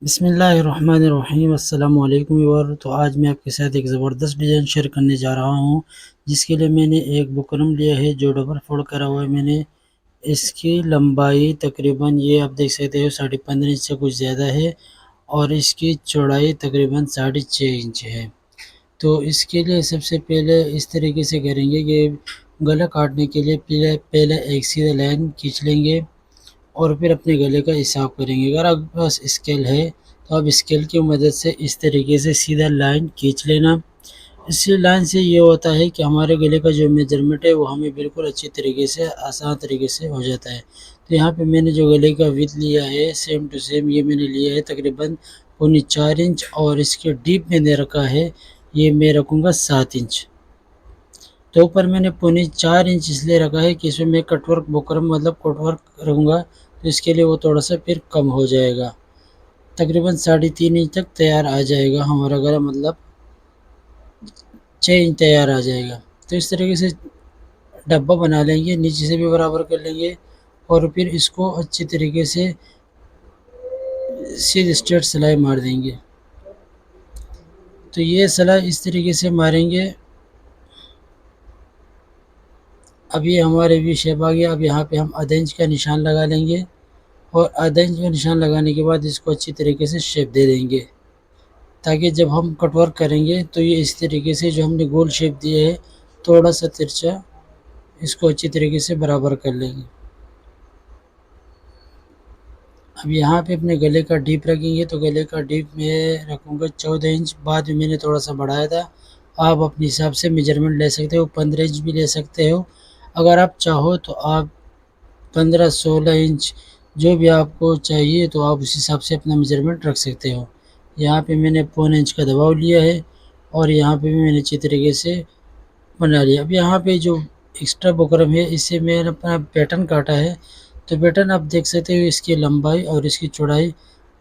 بسم اللہ الرحمن الرحیم، السلام علیکم ویور۔ تو آج میں آپ کے ساتھ ایک زبردست ڈیزائن شیئر کرنے جا رہا ہوں، جس کے لیے میں نے ایک بکرم لیا ہے جو ڈبل فولڈ کرا ہوا ہے۔ میں نے اس کی لمبائی تقریباً یہ آپ دیکھ سکتے ہو 15.5 انچ سے کچھ زیادہ ہے، اور اس کی چوڑائی تقریباً 6.5 انچ ہے۔ تو اس کے لیے سب سے پہلے اس طریقے سے کریں گے کہ گلا کاٹنے کے لیے پہلے ایک سیدھا لائن کھینچ لیں گے، اور پھر اپنے گلے کا حساب کریں گے۔ اگر آپ کے پاس اسکیل ہے تو آپ اسکیل کی مدد سے اس طریقے سے سیدھا لائن کھینچ لینا۔ اس لائن سے یہ ہوتا ہے کہ ہمارے گلے کا جو میجرمنٹ ہے وہ ہمیں بالکل اچھی طریقے سے آسان طریقے سے ہو جاتا ہے۔ تو یہاں پہ میں نے جو گلے کا وڈتھ لیا ہے سیم ٹو سیم یہ میں نے لیا ہے تقریباً 4.25 انچ، اور اس کے ڈیپ میں نے رکھا ہے، یہ میں رکھوں گا 7 انچ۔ تو اوپر میں نے 4.25 انچ اس لیے رکھا ہے کہ اس میں کٹ ورک بکرم مطلب کٹ ورک رکھوں گا، تو اس کے لیے وہ تھوڑا سا پھر کم ہو جائے گا۔ تقریباً 3.5 انچ تک تیار آ جائے گا ہمارا گلا، مطلب 6 انچ تیار آ جائے گا۔ تو اس طریقے سے ڈبہ بنا لیں گے، نیچے سے بھی برابر کر لیں گے، اور پھر اس کو اچھی طریقے سے سیدھ اسٹریٹ سلائی مار دیں گے۔ تو یہ سلائی اس طریقے سے ماریں گے۔ اب یہ ہمارے وی شیپ آ گیا۔ اب یہاں پہ ہم آدھا انچ کا نشان لگا لیں گے، اور آدھا انچ کا نشان لگانے کے بعد اس کو اچھی طریقے سے شیپ دے دیں گے، تاکہ جب ہم کٹ ورک کریں گے تو یہ اس طریقے سے جو ہم نے گول شیپ دی ہے تھوڑا سا ترچھا، اس کو اچھی طریقے سے برابر کر لیں گے۔ اب یہاں پہ اپنے گلے کا ڈیپ رکھیں گے، تو گلے کا ڈیپ میں رکھوں گا 14 انچ، بعد میں نے تھوڑا سا بڑھایا تھا۔ آپ اپنے حساب سے میجرمنٹ لے سکتے ہو، 15 انچ بھی لے سکتے ہو، اگر آپ چاہو تو آپ 15-16 انچ جو بھی آپ کو چاہیے تو آپ اس حساب سے اپنا میجرمنٹ رکھ سکتے ہو۔ یہاں پہ میں نے 1.25 انچ کا دباؤ لیا ہے، اور یہاں پہ بھی میں نے اچھی طریقے سے بنا لیا۔ اب یہاں پہ جو ایکسٹرا بکرم ہے اس سے میں نے اپنا پیٹرن کاٹا ہے، تو پیٹرن آپ دیکھ سکتے ہو، اس کی لمبائی اور اس کی چوڑائی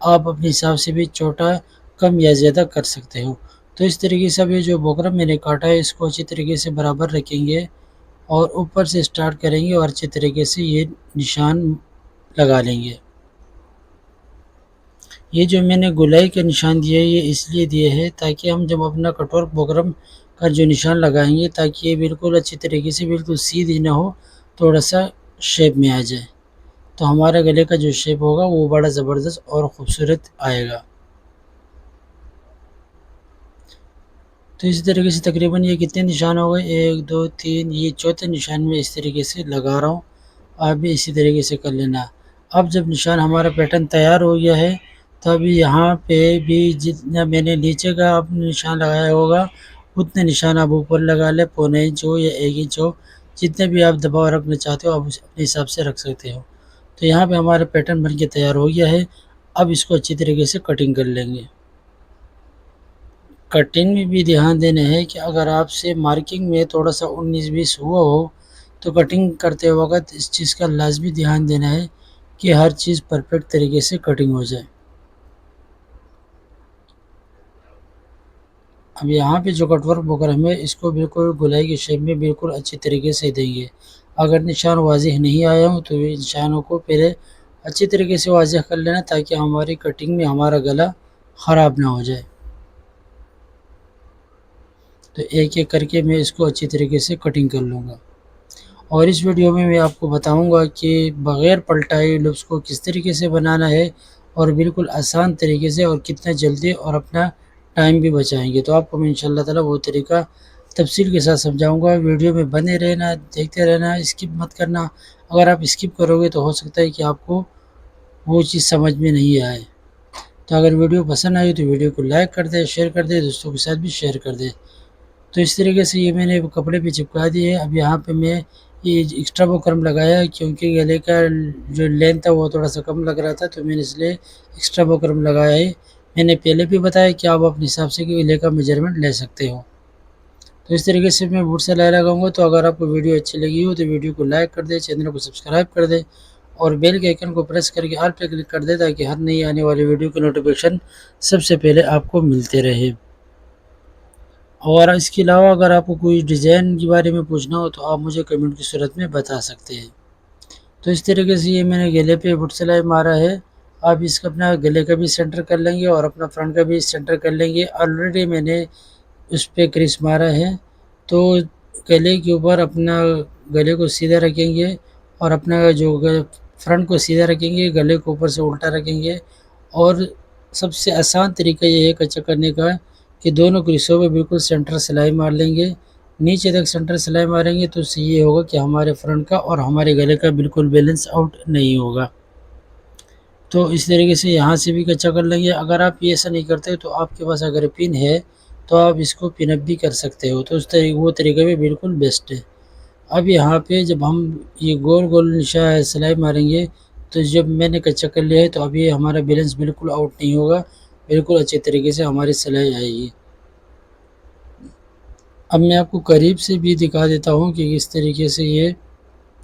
آپ اپنے حساب سے بھی چھوٹا کم یا زیادہ کر سکتے ہو۔ تو اس طریقے سے اب یہ جو بکرم میں نے کاٹا ہے اس کو اچھی طریقے سے برابر رکھیں گے، اور اوپر سے سٹارٹ کریں گے، اور اچھے طریقے سے یہ نشان لگا لیں گے۔ یہ جو میں نے گولائی کا نشان دیا ہے یہ اس لیے دیا ہے تاکہ ہم جب اپنا کٹور بکرم کا جو نشان لگائیں گے تاکہ یہ بالکل اچھی طریقے سے بالکل سیدھی نہ ہو، تھوڑا سا شیپ میں آ جائے، تو ہمارے گلے کا جو شیپ ہوگا وہ بڑا زبردست اور خوبصورت آئے گا۔ تو اسی طریقے سے تقریباً یہ کتنے نشان ہو گئے، 1 2 3، یہ چوتھے نشان میں اس طریقے سے لگا رہا ہوں، آپ بھی اسی طریقے سے کر لینا۔ اب جب نشان ہمارا پیٹرن تیار ہو گیا ہے تو ابھی یہاں پہ بھی جتنا میں نے نیچے کا اپنا نشان لگایا ہوگا اتنے نشان آپ اوپر لگا لیں، 1.25 انچ ہو یا 1 انچ ہو، جتنے بھی آپ دباؤ رکھنا چاہتے ہو آپ اپنے حساب سے رکھ سکتے ہو۔ تو یہاں پہ ہمارا پیٹرن بن کے تیار ہو گیا ہے، اب اس کو اچھی طریقے سے کٹنگ کر لیں گے۔ کٹنگ میں بھی دھیان دینا ہے کہ اگر آپ سے مارکنگ میں تھوڑا سا 19-20 ہوا ہو تو کٹنگ کرتے وقت اس چیز کا لازمی دھیان دینا ہے کہ ہر چیز پرفیکٹ طریقے سے کٹنگ ہو جائے۔ اب یہاں پہ جو کٹ ورک بکرم ہے اس کو بالکل گولائی کی شیپ میں بالکل اچھی طریقے سے دیں گے۔ اگر نشان واضح نہیں آیا ہو تو نشانوں کو پہلے اچھی طریقے سے واضح کر لینا تاکہ ہماری کٹنگ میں ہمارا گلا خراب نہ ہو جائے۔ تو ایک ایک کر کے میں اس کو اچھی طریقے سے کٹنگ کر لوں گا، اور اس ویڈیو میں میں آپ کو بتاؤں گا کہ بغیر پلٹائے لپس کو کس طریقے سے بنانا ہے، اور بالکل آسان طریقے سے، اور کتنا جلدی اور اپنا ٹائم بھی بچائیں گے۔ تو آپ کو میں انشاءاللہ تعالی وہ طریقہ تفصیل کے ساتھ سمجھاؤں گا، ویڈیو میں بنے رہنا، دیکھتے رہنا، اسکپ مت کرنا۔ اگر آپ اسکپ کرو گے تو ہو سکتا ہے کہ آپ کو وہ چیز سمجھ میں نہیں آئے۔ تو اگر ویڈیو پسند آئی تو ویڈیو کو لائک کر دیں، شیئر کر دیں، دوستوں کے ساتھ بھی شیئر کر دیں۔ تو اس طریقے سے یہ میں نے کپڑے پہ چپکا دی ہے۔ اب یہاں پہ میں یہ ایکسٹرا بکرم لگایا ہے کیونکہ گلے کا جو لینتھ تھا وہ تھوڑا سا کم لگ رہا تھا، تو میں نے اس لیے ایکسٹرا بکرم لگایا ہے۔ میں نے پہلے بھی بتایا کہ آپ اپنے حساب سے گلے کا میجرمنٹ لے سکتے ہو۔ تو اس طریقے سے میں بوٹ سے لگاؤں گا۔ تو اگر آپ کو ویڈیو اچھی لگی ہو تو ویڈیو کو لائک کر دیں، چینل کو سبسکرائب کر دیں، اور بیل کے آئیکن کو پریس کر کے آل پہ کلک کر دیں تاکہ ہر نئی آنے والی ویڈیو کی نوٹیفیکیشن سب سے پہلے آپ کو ملتے رہے۔ اور اس کے علاوہ اگر آپ کو کوئی ڈیزائن کے بارے میں پوچھنا ہو تو آپ مجھے کمنٹ کی صورت میں بتا سکتے ہیں۔ تو اس طریقے سے یہ میں نے گلے پہ بٹ سلائی مارا ہے۔ آپ اس کا اپنا گلے کا بھی سینٹر کر لیں گے اور اپنا فرنٹ کا بھی سینٹر کر لیں گے۔ آلریڈی میں نے اس پہ کریس مارا ہے، تو گلے کے اوپر اپنا گلے کو سیدھا رکھیں گے اور اپنا جو فرنٹ کو سیدھا رکھیں گے، گلے کو اوپر سے الٹا رکھیں گے۔ اور سب سے آسان طریقہ یہ ہے کچا کرنے کا کہ دونوں کریسوں پہ بالکل سینٹر سلائی مار لیں گے، نیچے تک سینٹر سلائی ماریں گے، تو اس سے یہ ہوگا کہ ہمارے فرنٹ کا اور ہمارے گلے کا بالکل بیلنس آؤٹ نہیں ہوگا۔ تو اس طریقے سے یہاں سے بھی کچا کر لیں گے۔ اگر آپ یہ ایسا نہیں کرتے تو آپ کے پاس اگر پن ہے تو آپ اس کو پن اپ بھی کر سکتے ہو، تو اس طریقے وہ طریقہ بھی بالکل بیسٹ ہے۔ اب یہاں پہ جب ہم یہ گول گول سلائی ماریں گے تو جب میں نے کچا کر لیا ہے تو اب یہ ہمارا بیلنس بالکل آؤٹ نہیں ہوگا، بالکل اچھے طریقے سے ہماری سلائی آئے گی۔ اب میں آپ کو قریب سے بھی دکھا دیتا ہوں کہ کس طریقے سے یہ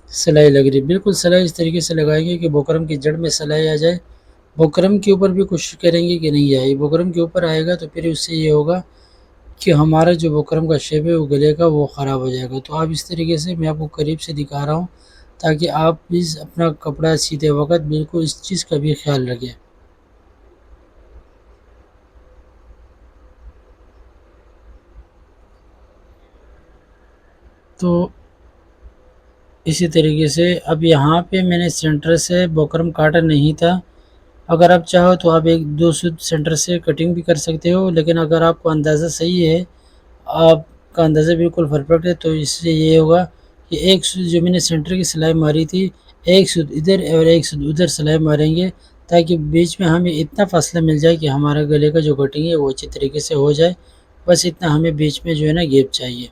سلائی لگ رہی ہے۔ بالکل سلائی اس طریقے سے لگائیں گے کہ بکرم کی جڑ میں سلائی آ جائے۔ بکرم کے اوپر بھی کوشش کریں گے کہ نہیں آئے، بکرم کے اوپر آئے گا تو پھر اس سے یہ ہوگا کہ ہمارا جو بکرم کا شیپ ہے وہ گلے کا وہ خراب ہو جائے گا۔ تو اب اس طریقے سے میں آپ کو قریب سے دکھا رہا ہوں تاکہ آپ پلیز اپنا کپڑا سیتے وقت بالکل اس چیز کا بھی خیال رکھیں۔ تو اسی طریقے سے اب یہاں پہ میں نے سینٹر سے بکرم کاٹا نہیں تھا، اگر آپ چاہو تو آپ ایک دو سود سینٹر سے کٹنگ بھی کر سکتے ہو، لیکن اگر آپ کو اندازہ صحیح ہے، آپ کا اندازہ بالکل پرفیکٹ ہے، تو اس سے یہ ہوگا کہ ایک سود جو میں نے سینٹر کی سلائی ماری تھی، ایک سود ادھر اور ایک سود ادھر سلائی ماریں گے تاکہ بیچ میں ہمیں اتنا فاصلہ مل جائے کہ ہمارا گلے کا جو کٹنگ ہے وہ اچھی طریقے سے ہو جائے، بس اتنا ہمیں بیچ میں جو ہے نا گیپ چاہیے۔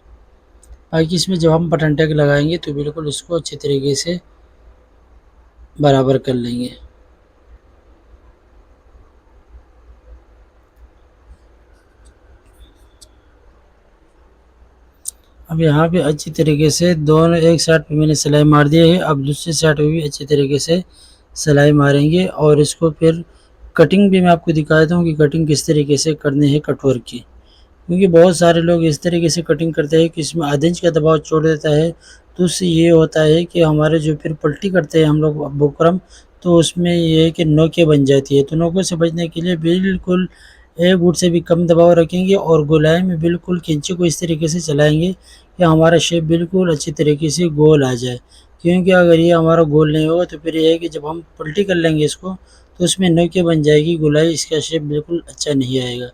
باقی اس میں جب ہم بٹن ٹیگ لگائیں گے تو بالکل اس کو اچھے طریقے سے برابر کر لیں گے۔ اب یہاں پہ اچھی طریقے سے دونوں ایک سائڈ پہ میں نے سلائی مار دیا ہے، اب دوسری سائڈ پہ بھی اچھی طریقے سے سلائی ماریں گے اور اس کو پھر کٹنگ بھی میں آپ کو دکھا دیتا ہوں کہ کٹنگ کس طریقے سے کرنی ہے کٹ ورک کی، کیونکہ بہت سارے لوگ اس طریقے سے کٹنگ کرتے ہیں کہ اس میں آدھا انچ کا دباؤ چھوڑ دیتا ہے، تو اس سے یہ ہوتا ہے کہ ہمارے جو پھر پلٹی کرتے ہیں ہم لوگ بکرم، تو اس میں یہ ہے کہ نوکیں بن جاتی ہے، تو نوکوں سے بچنے کے لیے بالکل ایک فٹ سے بھی کم دباؤ رکھیں گے اور گولائی میں بالکل کینچی کو اس طریقے سے چلائیں گے کہ ہمارا شیپ بالکل اچھی طریقے سے گول آ جائے، کیونکہ اگر یہ ہمارا گول نہیں ہوگا تو پھر یہ ہے کہ جب ہم پلٹی کر لیں گے اس کو تو اس میں نوکیں بن جائے گی، گولائی اس کا شیپ بالکل اچھا نہیں آئے گا۔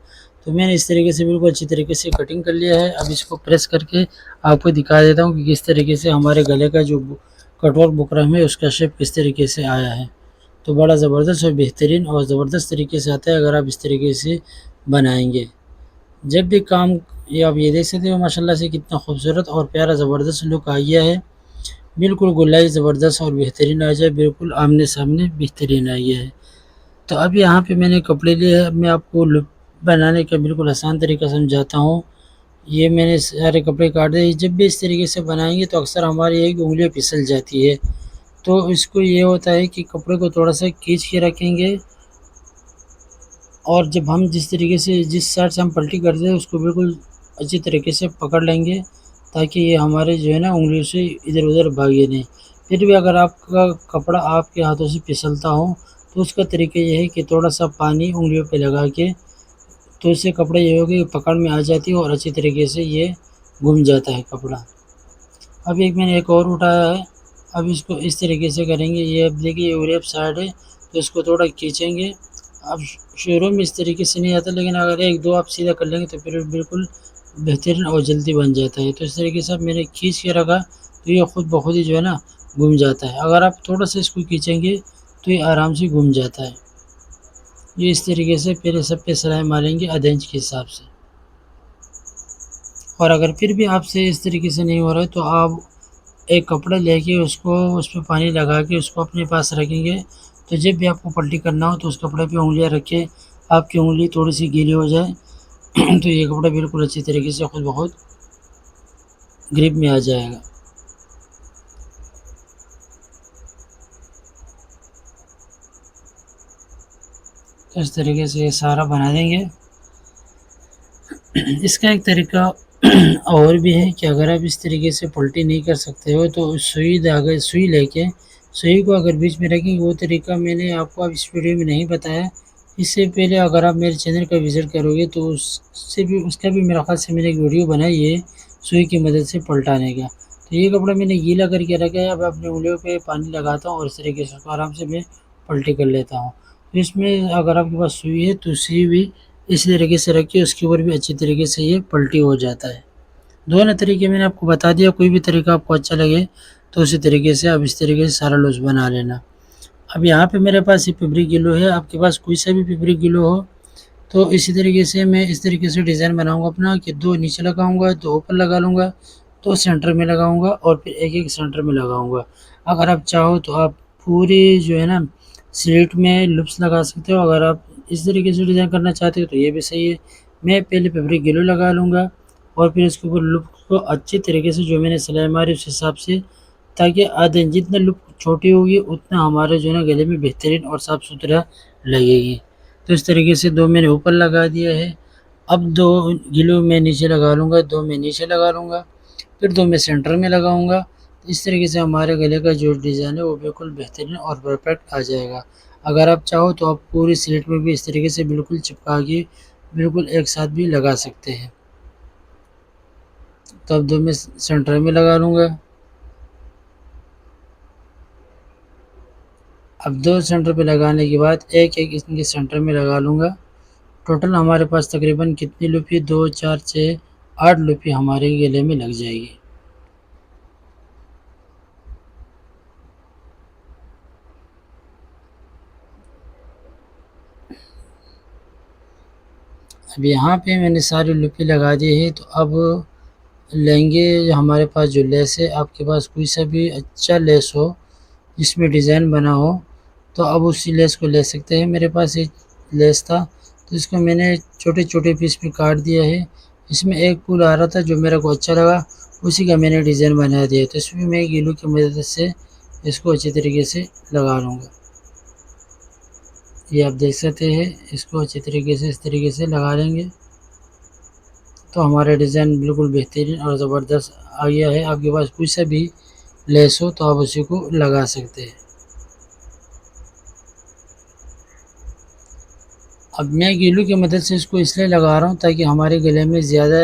تو میں نے اس طریقے سے بالکل اچھی طریقے سے کٹنگ کر لیا ہے، اب اس کو پریس کر کے آپ کو دکھا دیتا ہوں کہ کس طریقے سے ہمارے گلے کا جو کٹ ورک بکرم ہے اس کا شیپ کس طریقے سے آیا ہے۔ تو بڑا زبردست اور بہترین اور زبردست طریقے سے آتا ہے اگر آپ اس طریقے سے بنائیں گے۔ جب بھی کام یہ آپ یہ دیکھ سکتے ہو ماشاءاللہ سے کتنا خوبصورت اور پیارا زبردست لک آ گیا ہے، بالکل گلائی زبردست اور بہترین آ جائے، بالکل آمنے سامنے بہترین آ گیا ہے۔ تو اب یہاں پہ میں نے کپڑے لیے ہیں، اب میں آپ کو لک بنانے کا بالکل آسان طریقہ سمجھاتا ہوں۔ یہ میں نے سارے کپڑے کاٹ دیے، جب بھی اس طریقے سے بنائیں گے تو اکثر ہماری ایک انگلیاں پھسل جاتی ہے، تو اس کو یہ ہوتا ہے کہ کپڑے کو تھوڑا سا کھینچ کے رکھیں گے اور جب ہم جس طریقے سے جس سائڈ سے ہم پلٹی کرتے ہیں اس کو بالکل اچھی طریقے سے پکڑ لیں گے تاکہ یہ ہمارے جو ہے نا انگلیوں سے ادھر ادھر بھاگے نہیں۔ پھر بھی اگر آپ کا کپڑا آپ کے ہاتھوں سے پھسلتا ہو تو اس کا طریقہ یہ ہے کہ تھوڑا سا پانی انگلیوں پہ لگا کے، تو اس سے کپڑا یہ ہوگا کہ پکڑ میں آ جاتی ہے اور اچھی طریقے سے یہ گھوم جاتا ہے کپڑا۔ اب ایک میں نے ایک اور اٹھایا ہے، اب اس کو اس طریقے سے کریں گے، یہ اب دیکھیے یہ ریپ سائڈ ہے تو اس کو تھوڑا کھینچیں گے۔ اب شروع میں اس طریقے سے نہیں آتا، لیکن اگر ایک دو آپ سیدھا کر لیں گے تو پھر بالکل بہترین اور جلدی بن جاتا ہے۔ تو اس طریقے سے اب میں نے کھینچ کے رکھا تو یہ خود بخود ہی جو ہے نا گھوم جاتا ہے، اگر آپ تھوڑا سا اس کو کھینچیں گے تو یہ آرام سے گھوم جاتا ہے۔ یہ اس طریقے سے پہلے سب پہ سلائی ماریں گے آدھا انچ کے حساب سے، اور اگر پھر بھی آپ سے اس طریقے سے نہیں ہو رہا ہے تو آپ ایک کپڑا لے کے اس کو اس پہ پانی لگا کے اس کو اپنے پاس رکھیں گے، تو جب بھی آپ کو پلٹی کرنا ہو تو اس کپڑے پہ انگلیاں رکھے، آپ کی انگلی تھوڑی سی گیلی ہو جائے تو یہ کپڑا بالکل اچھی طریقے سے خود بخود گرپ میں آ جائے گا۔ تو اس طریقے سے یہ سارا بنا دیں گے۔ اس کا ایک طریقہ اور بھی ہے کہ اگر آپ اس طریقے سے پلٹی نہیں کر سکتے ہو تو سوئی دھاگا سوئی لے کے سوئی کو اگر بیچ میں رکھیں گے وہ طریقہ میں نے آپ کو اب اس ویڈیو میں نہیں بتایا۔ اس سے پہلے اگر آپ میرے چینل کا وزٹ کرو گے تو اس کا بھی میرا خیال سے میں نے ایک ویڈیو بنائی ہے سوئی کی مدد سے پلٹانے کا۔ تو یہ کپڑا میں نے گیلا کر کے رکھا ہے، اب اپنے انگلیوں پہ پانی لگاتا ہوں اور اس طریقے سے اس کو آرام سے میں پلٹی کر لیتا ہوں۔ اس میں اگر آپ کے پاس سوئی ہے تو سوئی بھی اسی طریقے سے رکھیے، اس کے اوپر بھی اچھی طریقے سے یہ پلٹی ہو جاتا ہے۔ دونوں طریقے میں نے آپ کو بتا دیا، کوئی بھی طریقہ آپ کو اچھا لگے تو اسی طریقے سے آپ اس طریقے سے سارا لوز بنا لینا۔ اب یہاں پہ میرے پاس یہ پیپری گلو ہے، آپ کے پاس کوئی سا بھی پیپری گلو ہو تو اسی طریقے سے میں اس طریقے سے ڈیزائن بناؤں گا اپنا کہ 2 نیچے لگاؤں گا، 2 اوپر لگا لوں گا، 2 سینٹر میں لگاؤں گا اور پھر ایک سینٹر میں لگاؤں گا۔ اگر آپ چاہو تو آپ پوری جو ہے نا سلیٹ میں لپس لگا سکتے ہو، اگر آپ اس طریقے سے ڈیزائن کرنا چاہتے ہو تو یہ بھی صحیح ہے۔ میں پہلے پیپری گلو لگا لوں گا اور پھر اس کے اوپر لپ کو اچھی طریقے سے جو میں نے سلائی ماری اس حساب سے، تاکہ آدھے جتنا لپ چھوٹی ہوگی اتنا ہمارے جو ہے نا گلے میں بہترین اور صاف ستھرا لگے گی۔ تو اس طریقے سے 2 میں نے اوپر لگا دیا ہے، اب 2 گلو میں نیچے لگا لوں گا، 2 میں نیچے لگا لوں گا، پھر 2 میں سینٹر میں لگاؤں گا۔ اس طریقے سے ہمارے گلے کا جو ڈیزائن ہے وہ بالکل بہترین اور پرفیکٹ آ جائے گا۔ اگر آپ چاہو تو آپ پوری سلیٹ میں بھی اس طریقے سے بالکل چپکا کے بالکل ایک ساتھ بھی لگا سکتے ہیں۔ تو اب 2 میں سینٹر میں لگا لوں گا، اب 2 سینٹر پہ لگانے کے بعد ایک اس کے سینٹر میں لگا لوں گا۔ ٹوٹل ہمارے پاس تقریباً کتنی لوپی، 2 4 6 8 لوپی ہمارے گلے میں لگ جائے گی۔ اب یہاں پہ میں نے ساری لوپی لگا دی ہے، تو اب لیں گے ہمارے پاس جو لیس ہے، آپ کے پاس کوئی سا بھی اچھا لیس ہو جس میں ڈیزائن بنا ہو تو اب اسی لیس کو لے سکتے ہیں۔ میرے پاس ایک لیس تھا تو اس کو میں نے چھوٹے چھوٹے پیس میں کاٹ دیا ہے۔ اس میں ایک پھول آ رہا تھا جو میرے کو اچھا لگا، اسی کا میں نے ڈیزائن بنا دیا، تو اس میں میں گیلو کی مدد سے اس کو اچھی طریقے سے لگا لوں گا۔ یہ آپ دیکھ سکتے ہیں، اس کو اچھی طریقے سے اس طریقے سے لگا لیں گے تو ہمارا ڈیزائن بالکل بہترین اور زبردست آ گیا ہے۔ آپ کے پاس کوئی سا بھی لیس ہو تو آپ اسی کو لگا سکتے ہیں۔ اب میں گیلو کی مدد سے اس کو اس لیے لگا رہا ہوں تاکہ ہمارے گلے میں زیادہ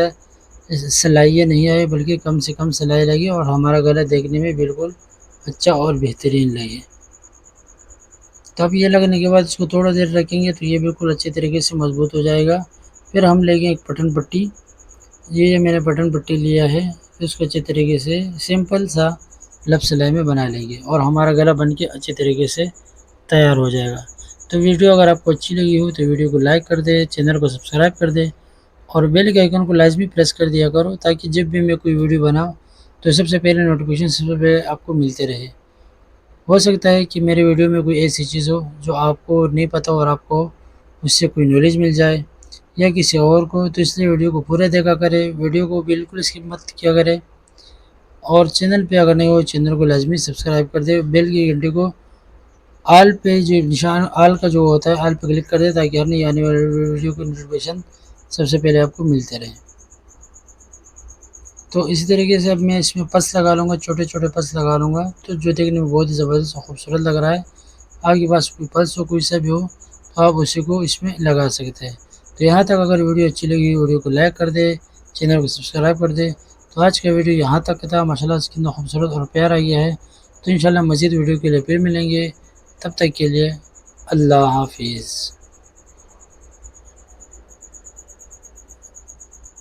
سلائیاں نہیں آئے، بلکہ کم سے کم سلائی لگے اور ہمارا گلا دیکھنے میں بالکل اچھا اور بہترین لگے۔ تب یہ لگنے کے بعد اس کو تھوڑا دیر رکھیں گے تو یہ بالکل اچھے طریقے سے مضبوط ہو جائے گا۔ پھر ہم لیں گے ایک پٹن پٹی، یہ میں نے پٹن پٹی لیا ہے، اس کو اچھے طریقے سے سمپل سا لپ سلائی میں بنا لیں گے اور ہمارا گلا بن کے اچھے طریقے سے تیار ہو جائے گا۔ تو ویڈیو اگر آپ کو اچھی لگی ہو تو ویڈیو کو لائک کر دے، چینل کو سبسکرائب کر دے اور بیل کے آئیکن کو لازمی پریس کر دیا کرو تاکہ جب بھی میں کوئی ویڈیو بناؤں تو سب سے پہلے نوٹیفیکیشن سب سے پہلے آپ کو ملتے رہے۔ ہو سکتا ہے کہ میرے ویڈیو میں کوئی ایسی چیز ہو جو آپ کو نہیں پتہ اور آپ کو اس سے کوئی نالج مل جائے یا کسی اور کو، تو اس لیے ویڈیو کو پورا دیکھا کرے، ویڈیو کو بالکل اسکپ مت کیا کرے اور چینل پہ اگر نہیں ہو چینل کو لازمی سبسکرائب کر دے، بیل کی گھنٹی کو آل پہ جو نشان آل کا جو ہوتا ہے آل پہ کلک کر دے تاکہ ہر نئی آنے والی ویڈیو کی نوٹیفیکیشن سب سے پہلے آپ کو ملتے رہے۔ تو اسی طریقے سے اب میں اس میں پس لگا لوں گا، چھوٹے چھوٹے پس لگا لوں گا تو جو دیکھنے میں بہت ہی زبردست اور خوبصورت لگ رہا ہے۔ آپ کے پاس کوئی پس ہو کوئی سا بھی ہو تو آپ اسی کو اس میں لگا سکتے ہیں۔ تو یہاں تک اگر ویڈیو اچھی لگی ویڈیو کو لائک کر دے، چینل کو سبسکرائب کر دے۔ تو آج کا ویڈیو یہاں تک تھا، ماشاءاللہ اس کتنا خوبصورت اور پیارا گیا ہے۔ تو انشاءاللہ مزید ویڈیو کے لیے پھر ملیں گے، تب تک کے لیے اللہ حافظ۔